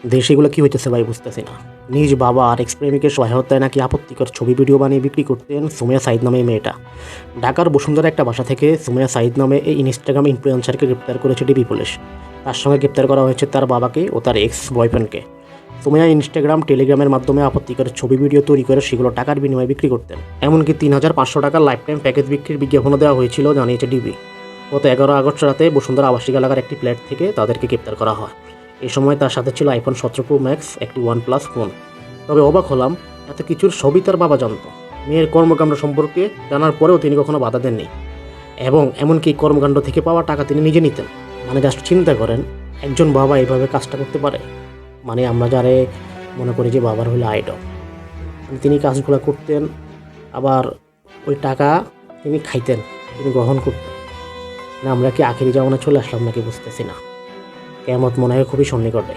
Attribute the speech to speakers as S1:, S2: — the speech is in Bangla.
S1: দেশে এগুলো কী হইতেছে ভাই বুঝতেছি না। নিজ বাবা আর এক্স প্রেমিকের সহায়তায় নাকি আপত্তিকর ছবি ভিডিও বানিয়ে বিক্রি করতেন সুমাইয়া সাঈদ নামে এই মেয়েটা। ঢাকার বসুন্ধরা একটা বাসা থেকে সুমাইয়া সাঈদ নামে এই ইনস্টাগ্রাম ইনফ্লুয়েন্সারকে গ্রেপ্তার করেছে ডিবি পুলিশ। তার সঙ্গে গ্রেপ্তার করা হয়েছে তার বাবাকে ও তার এক্স বয়ফ্রেন্ডকে। সুমাইয়া ইনস্টাগ্রাম টেলিগ্রামের মাধ্যমে আপত্তিকর ছবি ভিডিও তৈরি করে সেগুলো টাকার বিনিময়ে বিক্রি করতেন। এমনকি ৩,৫০০ টাকার লাইফ টাইম প্যাকেজ বিক্রির বিজ্ঞাপনও দেওয়া হয়েছিল জানিয়েছে ডিবি। গত ১১ আগস্ট রাতে বসুন্ধরা আবাসিক এলাকার একটি ফ্ল্যাট থেকে তাদেরকে গ্রেপ্তার করা হয়। এই সময় তার সাথে ছিল আইফোন 17 প্রো ম্যাক্স, একটি OnePlus ফোন। তবে অবাক হলাম, এত কিছুর সবই তার বাবা জানত। মেয়ের কর্মকাণ্ড সম্পর্কে জানার পরেও তিনি কখনো বাধা দেননি এবং এমনকি কর্মকাণ্ড থেকে পাওয়া টাকা তিনি নিজে নিতেন। মানে জাস্ট চিন্তা করেন, একজন বাবা এইভাবে কাজটা করতে পারে। মানে আমরা যারে মনে করি যে বাবার হলো আইডল, তিনি কাজগুলো করতেন, আবার ওই টাকা তিনি খাইতেন, তিনি গ্রহণ করতেন। না আমরা কি আখেরি জামানায় চলে আসলাম নাকি বুঝতেছি না। কিয়ামত মনে হয় খুবই সন্নিকটে।